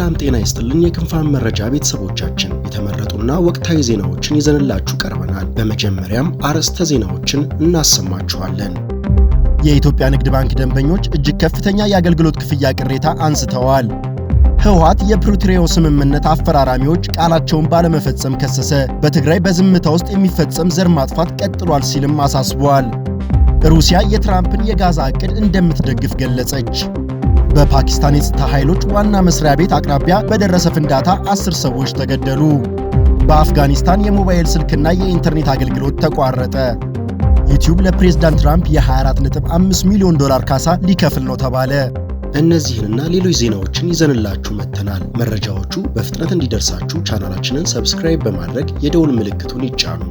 ሰላም ጤና ይስጥልን የክንፋን መረጃ ቤተሰቦቻችን የተመረጡና ወቅታዊ ዜናዎችን ይዘንላችሁ ቀርበናል። በመጀመሪያም አርዕስተ ዜናዎችን እናሰማችኋለን። የኢትዮጵያ ንግድ ባንክ ደንበኞች እጅግ ከፍተኛ የአገልግሎት ክፍያ ቅሬታ አንስተዋል። ህወሓት የፕሪቶሪያው ስምምነት አፈራራሚዎች ቃላቸውን ባለመፈጸም ከሰሰ። በትግራይ በዝምታ ውስጥ የሚፈጸም ዘር ማጥፋት ቀጥሏል ሲልም አሳስቧል። ሩሲያ የትራምፕን የጋዛ ዕቅድ እንደምትደግፍ ገለጸች። በፓኪስታን የጸጥታ ኃይሎች ዋና መስሪያ ቤት አቅራቢያ በደረሰ ፍንዳታ 10 ሰዎች ተገደሉ። በአፍጋኒስታን የሞባይል ስልክና የኢንተርኔት አገልግሎት ተቋረጠ። ዩቲዩብ ለፕሬዝዳንት ትራምፕ የ24.5 ሚሊዮን ዶላር ካሳ ሊከፍል ነው ተባለ። እነዚህንና ሌሎች ዜናዎችን ይዘንላችሁ መጥተናል። መረጃዎቹ በፍጥነት እንዲደርሳችሁ ቻናላችንን ሰብስክራይብ በማድረግ የደውል ምልክቱን ይጫኑ።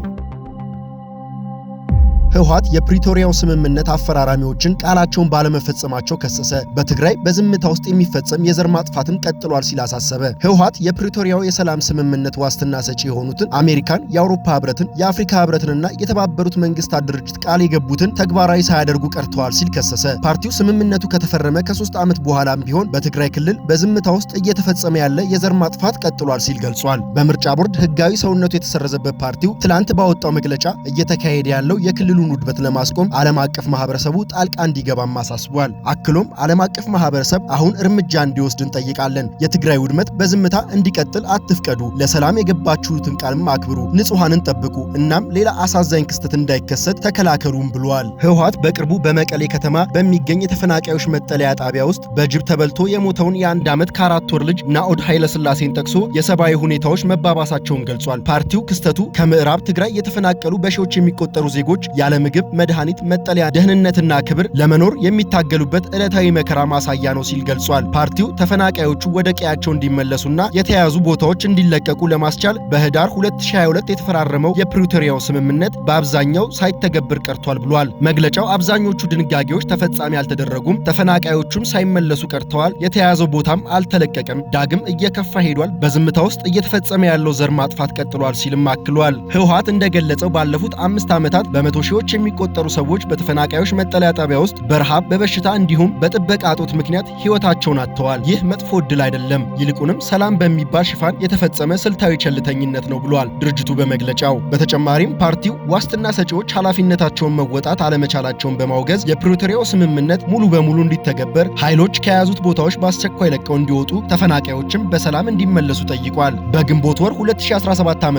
ህወሓት የፕሪቶሪያው ስምምነት አፈራራሚዎችን ቃላቸውን ባለመፈጸማቸው ከሰሰ። በትግራይ በዝምታ ውስጥ የሚፈጸም የዘር ማጥፋትን ቀጥሏል ሲል አሳሰበ። ህወሓት የፕሪቶሪያው የሰላም ስምምነት ዋስትና ሰጪ የሆኑትን አሜሪካን፣ የአውሮፓ ህብረትን፣ የአፍሪካ ህብረትንና የተባበሩት መንግስታት ድርጅት ቃል የገቡትን ተግባራዊ ሳያደርጉ ቀርተዋል ሲል ከሰሰ። ፓርቲው ስምምነቱ ከተፈረመ ከ3 ዓመት በኋላም ቢሆን በትግራይ ክልል በዝምታ ውስጥ እየተፈጸመ ያለ የዘር ማጥፋት ቀጥሏል ሲል ገልጿል። በምርጫ ቦርድ ህጋዊ ሰውነቱ የተሰረዘበት ፓርቲው ትላንት ባወጣው መግለጫ እየተካሄደ ያለው የክልሉ ውድበት ለማስቆም ዓለም አቀፍ ማህበረሰቡ ጣልቃ እንዲገባም አሳስቧል። አክሎም ዓለም አቀፍ ማህበረሰብ አሁን እርምጃ እንዲወስድ እንጠይቃለን። የትግራይ ውድመት በዝምታ እንዲቀጥል አትፍቀዱ። ለሰላም የገባችሁትን ቃልም አክብሩ። ንጹሃንን ጠብቁ። እናም ሌላ አሳዛኝ ክስተት እንዳይከሰት ተከላከሉም ብሏል። ህወሓት በቅርቡ በመቀሌ ከተማ በሚገኝ የተፈናቃዮች መጠለያ ጣቢያ ውስጥ በጅብ ተበልቶ የሞተውን የ1 ዓመት ከ4 ወር ልጅ ናኦድ ኃይለስላሴን ጠቅሶ የሰብአዊ ሁኔታዎች መባባሳቸውን ገልጿል። ፓርቲው ክስተቱ ከምዕራብ ትግራይ የተፈናቀሉ በሺዎች የሚቆጠሩ ዜጎች ያለ ምግብ፣ መድኃኒት፣ መጠለያ፣ ደህንነትና ክብር ለመኖር የሚታገሉበት ዕለታዊ መከራ ማሳያ ነው ሲል ገልጿል። ፓርቲው ተፈናቃዮቹ ወደ ቀያቸው እንዲመለሱና የተያዙ ቦታዎች እንዲለቀቁ ለማስቻል በህዳር 2022 የተፈራረመው የፕሪቶሪያው ስምምነት በአብዛኛው ሳይተገበር ቀርቷል ብሏል። መግለጫው አብዛኞቹ ድንጋጌዎች ተፈጻሚ አልተደረጉም፣ ተፈናቃዮቹም ሳይመለሱ ቀርተዋል፣ የተያዘው ቦታም አልተለቀቀም፣ ዳግም እየከፋ ሄዷል፣ በዝምታ ውስጥ እየተፈጸመ ያለው ዘር ማጥፋት ቀጥሏል ሲልም አክሏል። ህወሓት እንደገለጸው ባለፉት 5 ዓመታት በመቶ ሺዎች የሚቆጠሩ ሰዎች በተፈናቃዮች መጠለያ ጣቢያ ውስጥ በረሃብ፣ በበሽታ እንዲሁም በጥበቃ እጦት ምክንያት ህይወታቸውን አጥተዋል። ይህ መጥፎ ዕድል አይደለም፣ ይልቁንም ሰላም በሚባል ሽፋን የተፈጸመ ስልታዊ ቸልተኝነት ነው ብሏል ድርጅቱ በመግለጫው። በተጨማሪም ፓርቲው ዋስትና ሰጪዎች ኃላፊነታቸውን መወጣት አለመቻላቸውን በማውገዝ የፕሪቶሪያው ስምምነት ሙሉ በሙሉ እንዲተገበር፣ ኃይሎች ከያዙት ቦታዎች በአስቸኳይ ለቀው እንዲወጡ፣ ተፈናቃዮችም በሰላም እንዲመለሱ ጠይቋል። በግንቦት ወር 2017 ዓ.ም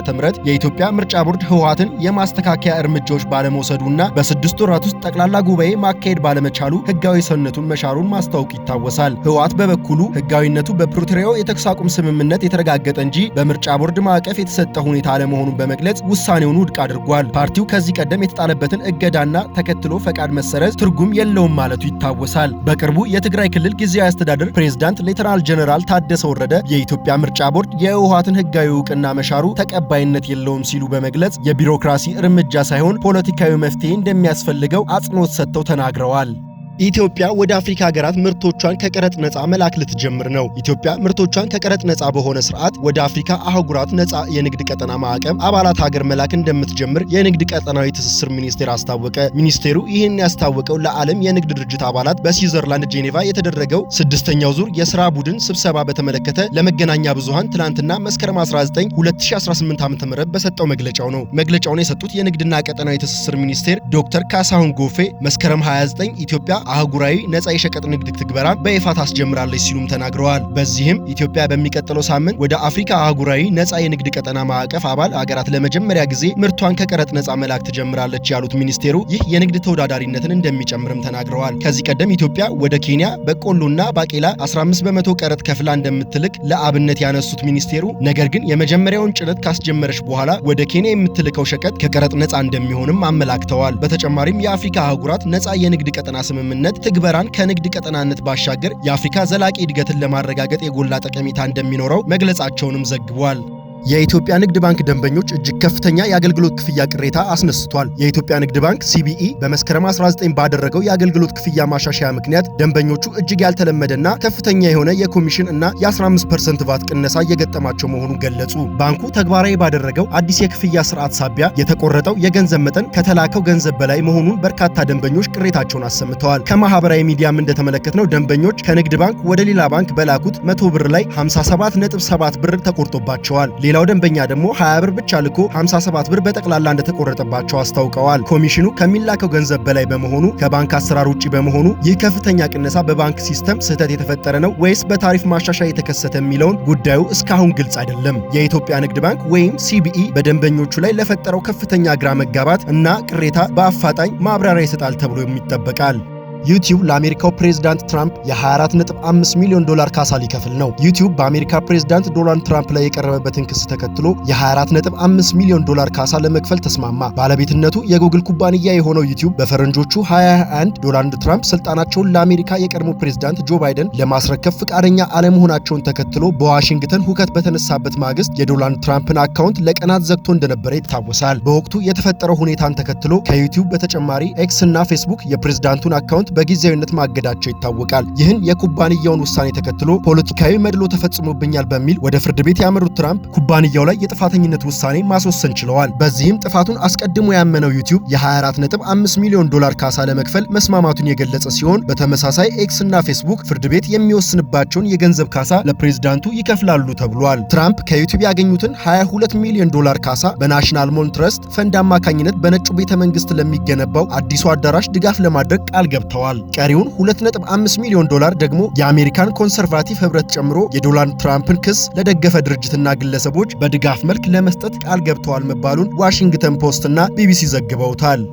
የኢትዮጵያ ምርጫ ቦርድ ህወሓትን የማስተካከያ እርምጃዎች ባለመውሰዱና በ6 ወራት ውስጥ ጠቅላላ ጉባኤ ማካሄድ ባለመቻሉ ህጋዊ ሰውነቱን መሻሩን ማስታወቅ ይታወሳል። ህወሓት በበኩሉ ህጋዊነቱ በፕሪቶሪያው የተኩስ አቁም ስምምነት የተረጋገጠ እንጂ በምርጫ ቦርድ ማዕቀፍ የተሰጠ ሁኔታ አለመሆኑን በመግለጽ ውሳኔውን ውድቅ አድርጓል። ፓርቲው ከዚህ ቀደም የተጣለበትን እገዳና ተከትሎ ፈቃድ መሰረዝ ትርጉም የለውም ማለቱ ይታወሳል። በቅርቡ የትግራይ ክልል ጊዜያዊ አስተዳደር ፕሬዝዳንት ሌተናል ጀነራል ታደሰ ወረደ የኢትዮጵያ ምርጫ ቦርድ የህወሓትን ህጋዊ ዕውቅና መሻሩ ተቀባይነት የለውም ሲሉ በመግለጽ የቢሮክራሲ እርምጃ ሳይሆን ፖለቲካዊ መፍትሄ እንደሚያስፈልገው አጽንኦት ሰጥተው ተናግረዋል። ኢትዮጵያ ወደ አፍሪካ ሀገራት ምርቶቿን ከቀረጥ ነፃ መላክ ልትጀምር ነው። ኢትዮጵያ ምርቶቿን ከቀረጥ ነፃ በሆነ ስርዓት ወደ አፍሪካ አህጉራት ነፃ የንግድ ቀጠና ማዕቀፍ አባላት ሀገር መላክ እንደምትጀምር የንግድ ቀጠናዊ ትስስር ሚኒስቴር አስታወቀ። ሚኒስቴሩ ይህን ያስታወቀው ለዓለም የንግድ ድርጅት አባላት በስዊዘርላንድ ጄኔቫ የተደረገው 6ኛው ዙር የሥራ ቡድን ስብሰባ በተመለከተ ለመገናኛ ብዙሃን ትናንትና መስከረም 19 2018 ዓ.ም በሰጠው መግለጫው ነው። መግለጫውን የሰጡት የንግድና ቀጠናዊ ትስስር ሚኒስቴር ዶክተር ካሳሁን ጎፌ መስከረም 29 ኢትዮጵያ አህጉራዊ ነፃ የሸቀጥ ንግድ ትግበራ በይፋ ታስጀምራለች ሲሉም ተናግረዋል። በዚህም ኢትዮጵያ በሚቀጥለው ሳምንት ወደ አፍሪካ አህጉራዊ ነፃ የንግድ ቀጠና ማዕቀፍ አባል አገራት ለመጀመሪያ ጊዜ ምርቷን ከቀረጥ ነፃ መላክ ትጀምራለች ያሉት ሚኒስቴሩ ይህ የንግድ ተወዳዳሪነትን እንደሚጨምርም ተናግረዋል። ከዚህ ቀደም ኢትዮጵያ ወደ ኬንያ በቆሎና ባቄላ 15 በመቶ ቀረጥ ከፍላ እንደምትልክ ለአብነት ያነሱት ሚኒስቴሩ ነገር ግን የመጀመሪያውን ጭነት ካስጀመረች በኋላ ወደ ኬንያ የምትልከው ሸቀጥ ከቀረጥ ነፃ እንደሚሆንም አመላክተዋል። በተጨማሪም የአፍሪካ አህጉራት ነፃ የንግድ ቀጠና ስምምነት ትግበራን ከንግድ ቀጠናነት ባሻገር የአፍሪካ ዘላቂ እድገትን ለማረጋገጥ የጎላ ጠቀሜታ እንደሚኖረው መግለጻቸውንም ዘግቧል። የኢትዮጵያ ንግድ ባንክ ደንበኞች እጅግ ከፍተኛ የአገልግሎት ክፍያ ቅሬታ አስነስቷል። የኢትዮጵያ ንግድ ባንክ ሲቢኢ በመስከረም 19 ባደረገው የአገልግሎት ክፍያ ማሻሻያ ምክንያት ደንበኞቹ እጅግ ያልተለመደና ከፍተኛ የሆነ የኮሚሽን እና የ15% ቫት ቅነሳ እየገጠማቸው መሆኑን ገለጹ። ባንኩ ተግባራዊ ባደረገው አዲስ የክፍያ ስርዓት ሳቢያ የተቆረጠው የገንዘብ መጠን ከተላከው ገንዘብ በላይ መሆኑን በርካታ ደንበኞች ቅሬታቸውን አሰምተዋል። ከማህበራዊ ሚዲያም እንደተመለከትነው ደንበኞች ከንግድ ባንክ ወደ ሌላ ባንክ በላኩት 100 ብር ላይ 57.7 ብር ተቆርጦባቸዋል። ሌላው ደንበኛ ደግሞ 20 ብር ብቻ ልኮ 57 ብር በጠቅላላ እንደተቆረጠባቸው አስታውቀዋል። ኮሚሽኑ ከሚላከው ገንዘብ በላይ በመሆኑ ከባንክ አሰራር ውጪ በመሆኑ ይህ ከፍተኛ ቅነሳ በባንክ ሲስተም ስህተት የተፈጠረ ነው ወይስ በታሪፍ ማሻሻያ የተከሰተ የሚለውን ጉዳዩ እስካሁን ግልጽ አይደለም። የኢትዮጵያ ንግድ ባንክ ወይም ሲቢኢ በደንበኞቹ ላይ ለፈጠረው ከፍተኛ ግራ መጋባት እና ቅሬታ በአፋጣኝ ማብራሪያ ይሰጣል ተብሎ ይጠበቃል። ዩቲዩብ ለአሜሪካው ፕሬዝዳንት ትራምፕ የ24.5 ሚሊዮን ዶላር ካሳ ሊከፍል ነው። ዩቲዩብ በአሜሪካ ፕሬዝዳንት ዶናልድ ትራምፕ ላይ የቀረበበትን ክስ ተከትሎ የ24.5 ሚሊዮን ዶላር ካሳ ለመክፈል ተስማማ። ባለቤትነቱ የጉግል ኩባንያ የሆነው ዩቲዩብ በፈረንጆቹ 2021 ዶናልድ ትራምፕ ስልጣናቸውን ለአሜሪካ የቀድሞ ፕሬዝዳንት ጆ ባይደን ለማስረከብ ፈቃደኛ አለመሆናቸውን ተከትሎ በዋሽንግተን ሁከት በተነሳበት ማግስት የዶናልድ ትራምፕን አካውንት ለቀናት ዘግቶ እንደነበረ ይታወሳል። በወቅቱ የተፈጠረው ሁኔታን ተከትሎ ከዩቲዩብ በተጨማሪ ኤክስ እና ፌስቡክ የፕሬዝዳንቱን አካውንት በጊዜያዊነት ማገዳቸው ይታወቃል። ይህን የኩባንያውን ውሳኔ ተከትሎ ፖለቲካዊ መድሎ ተፈጽሞብኛል በሚል ወደ ፍርድ ቤት ያመሩት ትራምፕ ኩባንያው ላይ የጥፋተኝነት ውሳኔ ማስወሰን ችለዋል። በዚህም ጥፋቱን አስቀድሞ ያመነው ዩቲዩብ የ24.5 ሚሊዮን ዶላር ካሳ ለመክፈል መስማማቱን የገለጸ ሲሆን በተመሳሳይ ኤክስ እና ፌስቡክ ፍርድ ቤት የሚወስንባቸውን የገንዘብ ካሳ ለፕሬዝዳንቱ ይከፍላሉ ተብሏል። ትራምፕ ከዩቲዩብ ያገኙትን 22 ሚሊዮን ዶላር ካሳ በናሽናል ሞል ትረስት ፈንድ አማካኝነት በነጩ ቤተ መንግስት ለሚገነባው አዲሱ አዳራሽ ድጋፍ ለማድረግ ቃል ገብተዋል። ቀሪውን 2.5 ሚሊዮን ዶላር ደግሞ የአሜሪካን ኮንሰርቫቲቭ ህብረት ጨምሮ የዶናልድ ትራምፕን ክስ ለደገፈ ድርጅትና ግለሰቦች በድጋፍ መልክ ለመስጠት ቃል ገብተዋል መባሉን ዋሽንግተን ፖስት እና ቢቢሲ ዘግበውታል።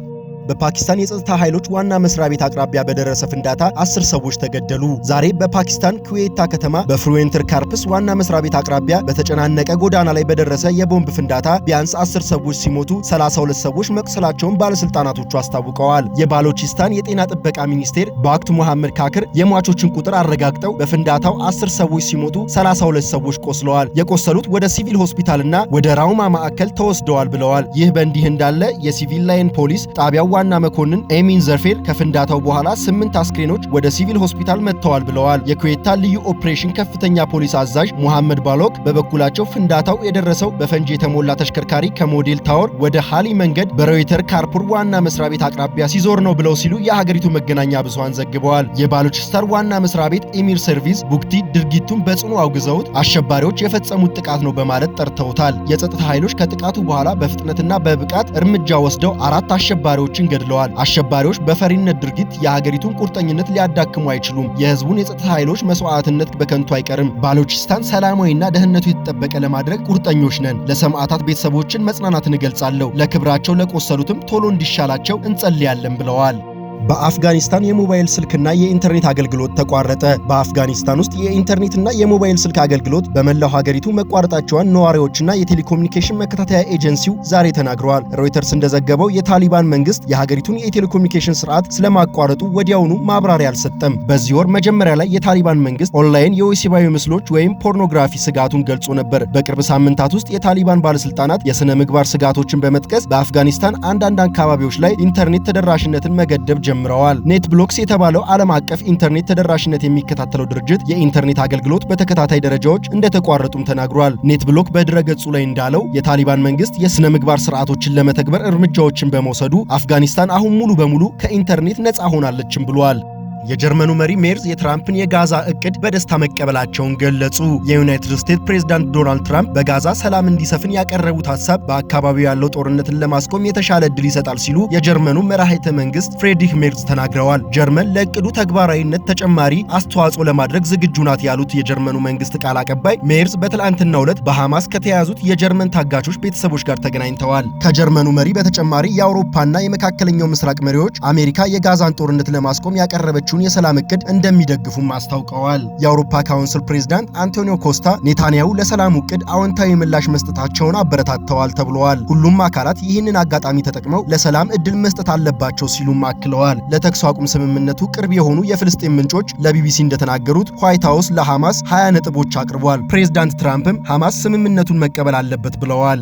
በፓኪስታን የጸጥታ ኃይሎች ዋና መስሪያ ቤት አቅራቢያ በደረሰ ፍንዳታ 10 ሰዎች ተገደሉ። ዛሬ በፓኪስታን ኩዌታ ከተማ በፍሩዌንተር ካርፕስ ዋና መስሪያ ቤት አቅራቢያ በተጨናነቀ ጎዳና ላይ በደረሰ የቦምብ ፍንዳታ ቢያንስ 10 ሰዎች ሲሞቱ 32 ሰዎች መቁሰላቸውን ባለስልጣናቶቹ አስታውቀዋል። የባሎቺስታን የጤና ጥበቃ ሚኒስቴር በአክቱ መሐመድ ካክር የሟቾችን ቁጥር አረጋግጠው በፍንዳታው 10 ሰዎች ሲሞቱ 32 ሰዎች ቆስለዋል። የቆሰሉት ወደ ሲቪል ሆስፒታልና ወደ ራውማ ማዕከል ተወስደዋል ብለዋል። ይህ በእንዲህ እንዳለ የሲቪል ላይን ፖሊስ ጣቢያው ዋና መኮንን ኤሚን ዘርፌል ከፍንዳታው በኋላ 8 አስክሬኖች ወደ ሲቪል ሆስፒታል መጥተዋል ብለዋል። የኩዌታ ልዩ ኦፕሬሽን ከፍተኛ ፖሊስ አዛዥ ሙሐመድ ባሎክ በበኩላቸው ፍንዳታው የደረሰው በፈንጂ የተሞላ ተሽከርካሪ ከሞዴል ታወር ወደ ሃሊ መንገድ በሮይተር ካርፑር ዋና መስሪያ ቤት አቅራቢያ ሲዞር ነው ብለው ሲሉ የሀገሪቱ መገናኛ ብዙሃን ዘግበዋል። የባሎቺስታን ዋና መስሪያ ቤት ኢሚር ሰርቪስ ቡክቲ ድርጊቱን በጽኑ አውግዘውት አሸባሪዎች የፈጸሙት ጥቃት ነው በማለት ጠርተውታል። የጸጥታ ኃይሎች ከጥቃቱ በኋላ በፍጥነትና በብቃት እርምጃ ወስደው 4 አሸባሪዎችን ገድለዋል። አሸባሪዎች በፈሪነት ድርጊት የሀገሪቱን ቁርጠኝነት ሊያዳክሙ አይችሉም። የህዝቡን የጸጥታ ኃይሎች መስዋዕትነት በከንቱ አይቀርም። ባሎቺስታን ሰላማዊና ደህንነቱ የተጠበቀ ለማድረግ ቁርጠኞች ነን። ለሰማዕታት ቤተሰቦችን መጽናናትን እገልጻለሁ። ለክብራቸው ለቆሰሉትም ቶሎ እንዲሻላቸው እንጸልያለን ብለዋል። በአፍጋኒስታን የሞባይል ስልክና የኢንተርኔት አገልግሎት ተቋረጠ። በአፍጋኒስታን ውስጥ የኢንተርኔትና የሞባይል ስልክ አገልግሎት በመላው ሀገሪቱ መቋረጣቸውን ነዋሪዎችና የቴሌኮሙኒኬሽን መከታተያ ኤጀንሲው ዛሬ ተናግረዋል። ሮይተርስ እንደዘገበው የታሊባን መንግስት የሀገሪቱን የቴሌኮሙኒኬሽን ስርዓት ስለማቋረጡ ወዲያውኑ ማብራሪያ አልሰጠም። በዚህ ወር መጀመሪያ ላይ የታሊባን መንግስት ኦንላይን የወሲባዊ ምስሎች ወይም ፖርኖግራፊ ስጋቱን ገልጾ ነበር። በቅርብ ሳምንታት ውስጥ የታሊባን ባለስልጣናት የስነ ምግባር ስጋቶችን በመጥቀስ በአፍጋኒስታን አንዳንድ አካባቢዎች ላይ ኢንተርኔት ተደራሽነትን መገደብ ጀምረዋል። ኔት ብሎክስ የተባለው ዓለም አቀፍ ኢንተርኔት ተደራሽነት የሚከታተለው ድርጅት የኢንተርኔት አገልግሎት በተከታታይ ደረጃዎች እንደተቋረጡም ተናግሯል። ኔት ብሎክ በድረገጹ ላይ እንዳለው የታሊባን መንግስት የስነ ምግባር ስርዓቶችን ለመተግበር እርምጃዎችን በመውሰዱ አፍጋኒስታን አሁን ሙሉ በሙሉ ከኢንተርኔት ነፃ ሆናለችም ብሏል። የጀርመኑ መሪ ሜርዝ የትራምፕን የጋዛ እቅድ በደስታ መቀበላቸውን ገለጹ። የዩናይትድ ስቴትስ ፕሬዝዳንት ዶናልድ ትራምፕ በጋዛ ሰላም እንዲሰፍን ያቀረቡት ሐሳብ በአካባቢው ያለው ጦርነትን ለማስቆም የተሻለ ዕድል ይሰጣል ሲሉ የጀርመኑ መራሄተ መንግስት ፍሬድሪክ ሜርዝ ተናግረዋል። ጀርመን ለእቅዱ ተግባራዊነት ተጨማሪ አስተዋጽኦ ለማድረግ ዝግጁ ናት ያሉት የጀርመኑ መንግስት ቃል አቀባይ ሜርዝ በትላንትናው ዕለት በሐማስ ከተያዙት የጀርመን ታጋቾች ቤተሰቦች ጋር ተገናኝተዋል። ከጀርመኑ መሪ በተጨማሪ የአውሮፓና የመካከለኛው ምስራቅ መሪዎች አሜሪካ የጋዛን ጦርነት ለማስቆም ያቀረበች የአሜሪካኖቹን የሰላም እቅድ እንደሚደግፉም አስታውቀዋል። የአውሮፓ ካውንስል ፕሬዝዳንት አንቶኒዮ ኮስታ ኔታንያሁ ለሰላሙ እቅድ አዎንታዊ ምላሽ መስጠታቸውን አበረታተዋል ተብለዋል። ሁሉም አካላት ይህንን አጋጣሚ ተጠቅመው ለሰላም እድል መስጠት አለባቸው ሲሉም አክለዋል። ለተኩስ አቁም ስምምነቱ ቅርብ የሆኑ የፍልስጤም ምንጮች ለቢቢሲ እንደተናገሩት ዋይት ሃውስ ለሐማስ 20 ነጥቦች አቅርቧል። ፕሬዝዳንት ትራምፕም ሐማስ ስምምነቱን መቀበል አለበት ብለዋል።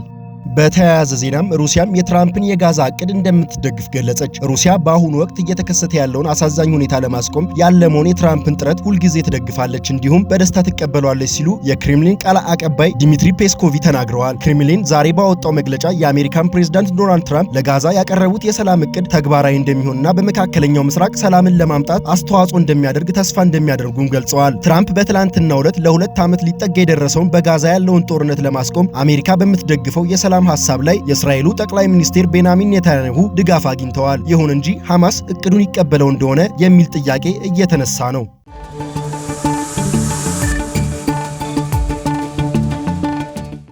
በተያያዘ ዜናም ሩሲያም የትራምፕን የጋዛ እቅድ እንደምትደግፍ ገለጸች። ሩሲያ በአሁኑ ወቅት እየተከሰተ ያለውን አሳዛኝ ሁኔታ ለማስቆም ያለመውን የትራምፕን ጥረት ሁልጊዜ ትደግፋለች እንዲሁም በደስታ ትቀበሏለች ሲሉ የክሬምሊን ቃል አቀባይ ዲሚትሪ ፔስኮቭ ተናግረዋል። ክሬምሊን ዛሬ ባወጣው መግለጫ የአሜሪካን ፕሬዝዳንት ዶናልድ ትራምፕ ለጋዛ ያቀረቡት የሰላም እቅድ ተግባራዊ እንደሚሆንና በመካከለኛው ምስራቅ ሰላምን ለማምጣት አስተዋጽኦ እንደሚያደርግ ተስፋ እንደሚያደርጉም ገልጸዋል። ትራምፕ በትላንትናው ዕለት ለ2 ዓመት ሊጠጋ የደረሰውን በጋዛ ያለውን ጦርነት ለማስቆም አሜሪካ በምትደግፈው የሰላም ሐሳብ ላይ የእስራኤሉ ጠቅላይ ሚኒስትር ቤንያሚን ኔታንያሁ ድጋፍ አግኝተዋል። ይሁን እንጂ ሐማስ እቅዱን ይቀበለው እንደሆነ የሚል ጥያቄ እየተነሳ ነው።